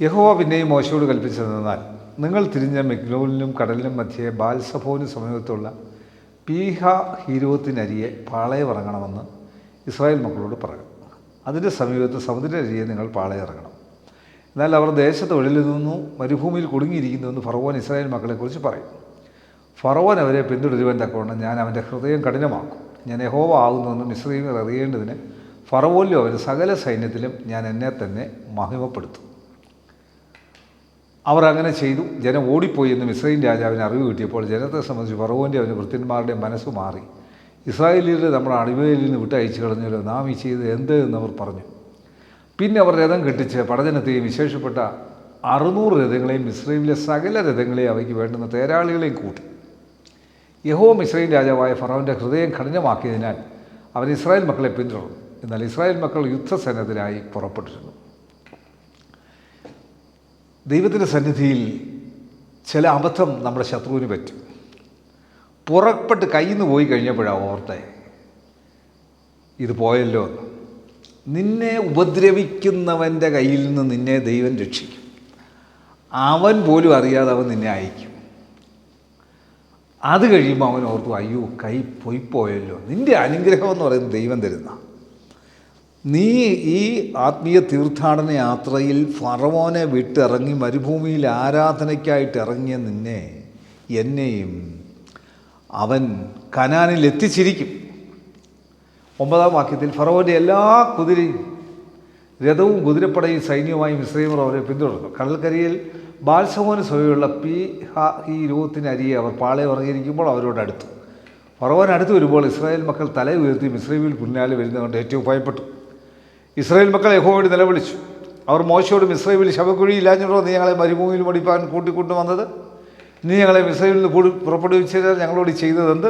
യഹോവ പിന്നെയും മോശയോട് കൽപ്പിച്ചതെന്നാൽ, നിങ്ങൾ തിരിഞ്ഞ മിഗ്ദോലിനും കടലിനും മധ്യേ ബാൽസഫോന് സമീപത്തുള്ള പീഹ ഹീരോത്തിനരിയെ പാളയമിറങ്ങണമെന്ന് ഇസ്രായേൽ മക്കളോട് പറയും. അതിൻ്റെ സമീപത്ത് സമുദ്രനരിയെ നിങ്ങൾ പാളയമിറങ്ങണം. എന്നാൽ അവർ ദേശത്ത് ഒഴിലിരുന്നു മരുഭൂമിയിൽ കുടുങ്ങിയിരിക്കുന്നുവെന്ന് ഫറവോൻ ഇസ്രായേൽ മക്കളെക്കുറിച്ച് പറയും. ഫറവോൻ അവരെ പിന്തുടരുവാൻ തക്കവണ്ണം ഞാൻ അവൻ്റെ ഹൃദയം കഠിനമാക്കും. ഞാൻ യഹോവ ആകുന്നുവെന്ന് മിസ്രയീമ്യർ അറിയേണ്ടതിന് ഫറവോനിലും അവൻ്റെ സകല സൈന്യത്തിലും ഞാൻ എന്നെ തന്നെ മഹിമപ്പെടുത്തും. അവർ അങ്ങനെ ചെയ്തു. ജനം ഓടിപ്പോയി എന്ന് മിസ്രയീം രാജാവിന് അറിവ് കിട്ടിയപ്പോൾ ജനത്തെ സംബന്ധിച്ച് ഫറവോൻ്റെ അവൻ്റെ ഭൃത്യന്മാരുടെ മനസ്സ് മാറി. ഇസ്രായേലിയരെ നമ്മുടെ അടിമയിൽ നിന്ന് വിട്ടയച്ചു കളഞ്ഞല്ലോ, നാം ഈ ചെയ്ത് എന്ത് എന്നവർ പറഞ്ഞു. പിന്നെ അവർ രഥം കെട്ടിച്ച് പടജനത്തെയും വിശേഷപ്പെട്ട 600 രഥങ്ങളെയും മിസ്രയീമിലെ സകല രഥങ്ങളെയും അവയ്ക്ക് വേണ്ടുന്ന തേരാളികളെയും കൂട്ടി. യഹോവ മിസ്രയീം രാജാവായ ഫറവോൻ്റെ ഹൃദയം കഠിനമാക്കിയതിനാൽ അവൻ ഇസ്രായേൽ മക്കളെ പിന്തുടർന്നു. എന്നാൽ ഇസ്രായേൽ മക്കൾ യുദ്ധസന്നദ്ധരായി പുറപ്പെട്ടിരുന്നു. ദൈവത്തിൻ്റെ സന്നിധിയിൽ ചില അബദ്ധം നമ്മുടെ ശത്രുവിന് പറ്റും. പുറപ്പെട്ട് കയ്യിൽ നിന്ന് പോയി കഴിഞ്ഞപ്പോഴാണ് ഓർത്തെ ഇത് പോയല്ലോ എന്ന്. നിന്നെ ഉപദ്രവിക്കുന്നവൻ്റെ കയ്യിൽ നിന്ന് നിന്നെ ദൈവം രക്ഷിക്കും. അവൻ പോലും അറിയാതെ അവൻ നിന്നെ അയക്കും. അത് കഴിയുമ്പോൾ അവൻ ഓർത്തു, അയ്യോ കൈ പോയല്ലോ. നിൻ്റെ അനുഗ്രഹം എന്ന് പറയുന്നത് ദൈവം തരുന്ന. നീ ഈ ആത്മീയ തീർത്ഥാടന യാത്രയിൽ ഫറവോനെ വിട്ടിറങ്ങി മരുഭൂമിയിൽ ആരാധനയ്ക്കായിട്ട് ഇറങ്ങിയ നിന്നെ എന്നെയും അവൻ കനാനിൽ എത്തിച്ചിരിക്കും. 9-ാം വാക്യത്തിൽ ഫറവോൻ്റെ എല്ലാ കുതിരയും രഥവും കുതിരപ്പടയും സൈന്യവുമായി മിസ്രയീമ്യർ അവരെ പിന്തുടർന്നു. കടൽക്കരയിൽ ബാൽസഫോന് സമീപമുള്ള പീഹഹീരോത്തിനരിയെ അവർ പാളയമിറങ്ങിയിരിക്കുമ്പോൾ അവരോടടുത്തു. ഫറവോൻ അടുത്ത് വരുമ്പോൾ ഇസ്രായേൽ മക്കൾ തല ഉയർത്തി മിസ്രയീമിൽ പിന്നാലെ വരുന്നതുകൊണ്ട് ഏറ്റവും ഭയപ്പെട്ടു. ഇസ്രായേൽ മക്കൾ യഹോവയോട് നിലവിളിച്ചു. അവർ മോശയോട്, മിസ്രയീമിൽ ശവക്കുഴി ഇല്ലാഞ്ഞിട്ടോ നീ ഞങ്ങളെ മരുഭൂമിയിൽ മടിപ്പാൻ കൂട്ടിക്കൊണ്ടു വന്നത്? നീ ഞങ്ങളെ മിസ്രയീമിൽ നിന്ന് പുറപ്പെടുവിച്ചാൽ ഞങ്ങളോട് ചെയ്തതെന്ത്?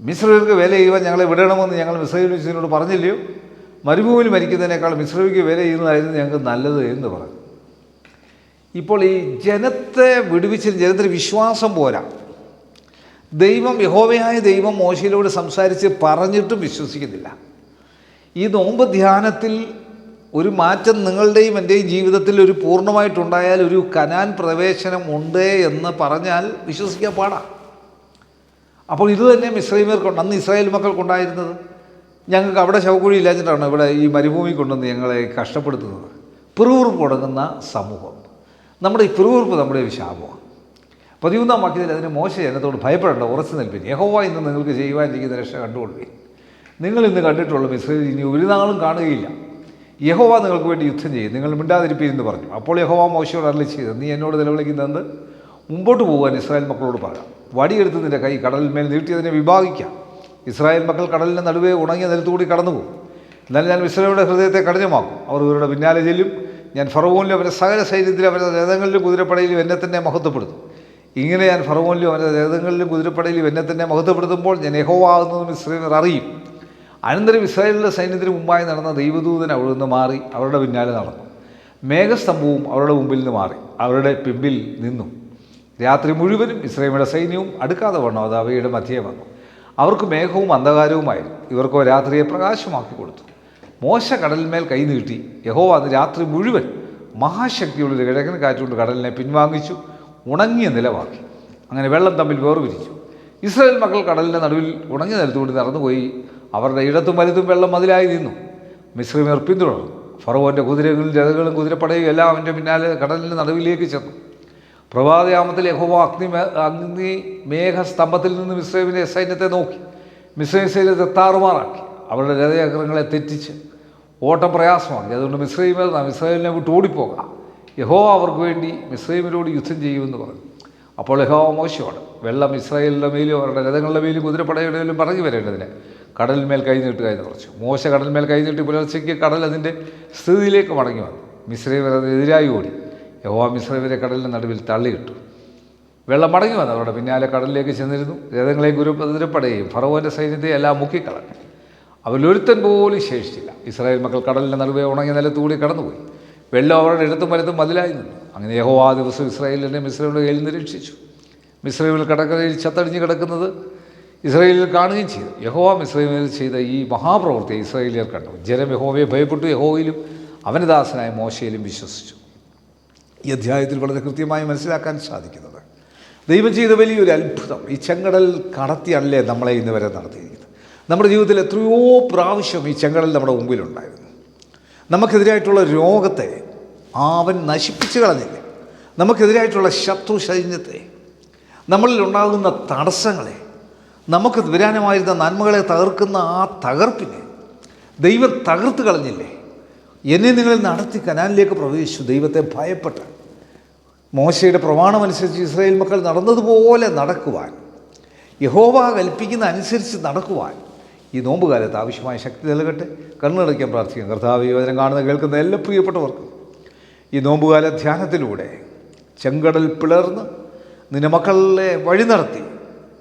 മിസ്രയീമ്യർക്ക് വേല ചെയ്യുവാൻ ഞങ്ങളെ വിടണമെന്ന് ഞങ്ങൾ മിസ്രയീമിൽ വെച്ചതിനോട് പറഞ്ഞില്ലയോ? മരുഭൂമിയിൽ മരിക്കുന്നതിനേക്കാൾ മിസ്രയീമിക്ക് വേല ചെയ്യുന്നതായിരുന്നു ഞങ്ങൾക്ക് നല്ലത് എന്ന് പറഞ്ഞു. ഇപ്പോൾ ഈ ജനത്തെ വിടുവിച്ചതിന് ജനത്തിന് വിശ്വാസം പോരാ. ദൈവം, യഹോവയായ ദൈവം മോശയിലൂടെ സംസാരിച്ച് പറഞ്ഞിട്ടും വിശ്വസിക്കുന്നില്ല. ഈ നോമ്പ് ധ്യാനത്തിൽ ഒരു മാറ്റം നിങ്ങളുടെയും എൻ്റെയും ജീവിതത്തിൽ ഒരു പൂർണ്ണമായിട്ടുണ്ടായാൽ ഒരു കനാൻ പ്രവേശനം ഉണ്ട് എന്ന് പറഞ്ഞാൽ വിശ്വസിക്കാൻ പാടാം. അപ്പോൾ ഇത് തന്നെ മിസ്രയീമ്യർക്കുണ്ട്. അന്ന് ഇസ്രായേൽ മക്കൾക്കുണ്ടായിരുന്നത്. ഞങ്ങൾക്ക് അവിടെ ശവക്കുഴി ഇല്ലാഞ്ഞിട്ടാണ് ഇവിടെ ഈ മരുഭൂമി കൊണ്ടുവന്ന് ഞങ്ങളെ കഷ്ടപ്പെടുത്തുന്നത്. പിറുപിറുപ്പ് തുടങ്ങുന്ന സമൂഹം. നമ്മുടെ ഈ പിറുപിറുപ്പ് നമ്മുടെ ഒരു ശാപമാണ്. 13-ാം വാക്യത്തിൽ അതിന് മോശ ജനത്തോട് ഭയപ്പെടേണ്ട, ഉറച്ചു നിൽപ്പിൻ. യഹോവ ഇന്ന് നിങ്ങൾക്ക് ചെയ്യുവാനിരിക്കുന്ന രക്ഷ കണ്ടുകൊള്ളുവിൻ. നിങ്ങൾ ഇന്ന് കണ്ടിട്ടുള്ള മിസ്രയീം ഇനി ഒരു നാളും കാണുകയില്ല. യഹോവ നിങ്ങൾക്ക് വേണ്ടി യുദ്ധം ചെയ്യും, നിങ്ങൾ മിണ്ടാതിരിപ്പീരെന്ന് പറഞ്ഞു. അപ്പോൾ യഹോവ മോശയോട് അരുളി ചെയ്തത്, നീ എന്നോട് നിലവിളിക്കുന്നത് മുമ്പോട്ട് പോകാൻ ഇസ്രായേൽ മക്കളോട് പറയാം. വടിയെടുത്ത് നിൻ്റെ കൈ കടലിന്മേൽ നീട്ടിയതിനെ വിഭാഗിക്കാം. ഇസ്രായേൽ മക്കൾ കടലിൻ്റെ നടുവേ ഉണങ്ങിയ നിലത്തുകൂടി കടന്നുപോകും. എന്നാൽ ഞാൻ മിസ്രയീമിയുടെ ഹൃദയത്തെ കഠിനമാക്കും. അവർ ഇവരുടെ പിന്നാലെ ചെല്ലും. ഞാൻ ഫറവോനിലും അവരുടെ സകല സൈന്യത്തിലും അവരുടെ രഥങ്ങളിലും കുതിരപ്പടയിലും എന്നെ തന്നെ മഹത്വപ്പെടുത്തും. ഇങ്ങനെ ഞാൻ ഫറവോനിലും അവരുടെ രഥങ്ങളിലും കുതിരപ്പടയിലും എന്നെ തന്നെ മഹത്വപ്പെടുത്തുമ്പോൾ ഞാൻ യഹോവ ആകുന്നത് മിസ്രയീമ്യർ അറിയും. അനന്തരം ഇസ്രായേലിൻ്റെ സൈന്യത്തിന് മുമ്പായി നടന്ന ദൈവദൂതൻ അവിടെ നിന്ന് മാറി അവരുടെ പിന്നാലെ നടന്നു. മേഘസ്തംഭവും അവരുടെ മുമ്പിൽ നിന്ന് മാറി അവരുടെ പിമ്പിൽ നിന്നു. രാത്രി മുഴുവനും ഇസ്രായേലിൻ്റെ സൈന്യവും അടുക്കാതെ വണ്ണം അത് അവയുടെ മധ്യേ വന്നു. അവർക്ക് മേഘവും അന്ധകാരവുമായിരുന്നു. ഇവർക്കോ രാത്രിയെ പ്രകാശമാക്കി കൊടുത്തു. മോശ കടലിന്മേൽ കൈ നീട്ടി. യഹോവ അന്ന് രാത്രി മുഴുവൻ മഹാശക്തിയുള്ളൊരു കിഴക്കൻ കാറ്റുകൊണ്ട് കടലിനെ പിൻവാങ്ങിച്ചു, ഉണങ്ങിയ നിലവാക്കി. അങ്ങനെ വെള്ളം തമ്മിൽ വേർപിരിച്ചു. ഇസ്രായേൽ മക്കൾ കടലിൻ്റെ നടുവിൽ ഉണങ്ങിയ നിലത്തുകൂടി നടന്നുപോയി. അവരുടെ ഇടത്തും വലുതും വെള്ളം മതിലായി നിന്നു. മിസ്രയീമ്യർ പിന്തുടർന്നു. ഫറവോൻ്റെ കുതിരകളും രഥങ്ങളും കുതിരപ്പടയും എല്ലാം അവൻ്റെ പിന്നാലെ കടലിൻ്റെ നടുവിലേക്ക് ചെന്നു. പ്രഭാതയാമത്തിൽ യഹോവ അഗ്നി മേഘസ്തംഭത്തിൽ നിന്ന് മിസ്രയീമിൻ്റെ സൈന്യത്തെ നോക്കി മിസ്രയീം സൈന്യത്തെ താറുമാറാക്കി. അവരുടെ രഥചക്രങ്ങളെ തെറ്റിച്ച് ഓട്ടം പ്രയാസമാക്കി. അതുകൊണ്ട് മിസ്രയീമ്യർ നാം ഇസ്രായേലിനെ വിട്ട് ഓടിപ്പോകാം. യഹോവ അവർക്ക് വേണ്ടി മിസ്രയീമ്യരോട് യുദ്ധം ചെയ്യുമെന്ന് പറഞ്ഞു. അപ്പോൾ യഹോവ മോശയോട്, വെള്ളം ഇസ്രായേലിൻ്റെ മേലും അവരുടെ രഥങ്ങളുടെ മേലും കുതിരപ്പടയുടെ മേലും പറഞ്ഞു വരേണ്ടതിന് കടലിന്മേൽ കൈ നീട്ടുക എന്ന് പറഞ്ഞു. മോശ കടലിന്മേൽ കൈ നീട്ടി പുലർച്ചയ്ക്ക് കടൽ അതിൻ്റെ സ്ഥിതിയിലേക്ക് മടങ്ങി വന്നു. മിസ്രയീമ്യർ അതിനെതിരായി ഓടി. യഹോവ മിസ്രയീമ്യരെ കടലിൻ്റെ നടുവിൽ തള്ളിയിട്ടു. വെള്ളം മടങ്ങി വന്നു അവരുടെ പിന്നാലെ കടലിലേക്ക് ചെന്നിരുന്നു. രഥങ്ങളെയും കുതിരപ്പടയെയും ഫറവോൻ്റെ സൈന്യത്തെ എല്ലാം മുക്കിക്കളഞ്ഞു. അവരിലൊരുത്തൻ പോലും ശേഷിച്ചില്ല. ഇസ്രായേൽ മക്കൾ കടലിൻ്റെ നടുവേ ഉണങ്ങിയ നിലത്തുകൂടി കടന്നുപോയി. വെള്ളം അവരുടെ ഇടത്തും വലത്തും മതിലായി നിന്നു. അങ്ങനെ യഹോവ ആ ദിവസം ഇസ്രായേലിനെ മിസ്രയീമിന്റെ കയ്യിൽ നിന്ന് രക്ഷിച്ചു. മിസ്രയീമിൽ കടക്കരയിൽ ചത്തടിഞ്ഞ് കിടക്കുന്നത് ഇസ്രായേലിൽ കാണുകയും ചെയ്തു. യഹോവ മിസ്രയീമിൽ ചെയ്ത ഈ മഹാപ്രവൃത്തിയെ ഇസ്രായേലിയർ കണ്ടു. ജനം യഹോവയെ ഭയപ്പെട്ടു. യഹോവയിലും അവൻ്റെ ദാസനായ മോശയിലും വിശ്വസിച്ചു. ഈ അധ്യായത്തിൽ വളരെ കൃത്യമായി മനസ്സിലാക്കാൻ സാധിക്കുന്നത്. ദൈവം ചെയ്ത വലിയൊരു അത്ഭുതം. ഈ ചെങ്കടൽ കടത്തിയല്ലേ നമ്മളെ ഇന്ന് വരെ നടത്തിയിരിക്കുന്നത്. നമ്മുടെ ജീവിതത്തിൽ എത്രയോ പ്രാവശ്യം ഈ ചെങ്കടൽ നമ്മുടെ മുമ്പിലുണ്ടായിരുന്നു. നമുക്കെതിരായിട്ടുള്ള രോഗത്തെ അവൻ നശിപ്പിച്ചു കളഞ്ഞില്ലേ? നമുക്കെതിരായിട്ടുള്ള ശത്രു സൈന്യത്തെ, നമ്മളിൽ ഉണ്ടാകുന്ന തടസ്സങ്ങളെ, നമുക്ക് വരാനുമായിരുന്ന നന്മകളെ തകർക്കുന്ന ആ തകർപ്പിനെ ദൈവം തകർത്ത് കളഞ്ഞില്ലേ? എന്നെ നിങ്ങൾ നടത്തി കനാനിലേക്ക് പ്രവേശിച്ചു. ദൈവത്തെ ഭയപ്പെട്ട് മോശയുടെ പ്രമാണമനുസരിച്ച് ഇസ്രായേൽ മക്കൾ നടന്നതുപോലെ നടക്കുവാൻ, യഹോവ കൽപ്പിക്കുന്ന അനുസരിച്ച് നടക്കുവാൻ ഈ നോമ്പുകാലത്ത് ആവശ്യമായ ശക്തി നൽകട്ടെ. കണ്ണടയ്ക്കാൻ പ്രാർത്ഥിക്കാം. കർത്താവ് യോജനം കാണുന്ന കേൾക്കുന്ന എല്ലാ പ്രിയപ്പെട്ടവർക്കും ഈ നോമ്പുകാല ധ്യാനത്തിലൂടെ ചെങ്കടൽ പിളർന്ന് നിൻ്റെ മക്കളെ വഴി നടത്തി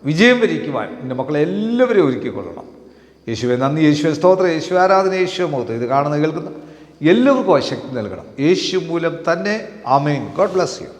വിജയം വരിക്കുവാൻ നിൻ്റെ മക്കളെ എല്ലാവരെയും ഒരുക്കിക്കൊള്ളണം. യേശുവെ നന്ദി, യേശുവെ സ്തോത്രം, യേശു ആരാധന, യേശുവെ മഹത്വം. ഇത് കാണുന്ന കേൾക്കുന്ന എല്ലാവർക്കും ആ ശക്തി നൽകണം. യേശു മൂലം തന്നെ. ആമേൻ. God bless U.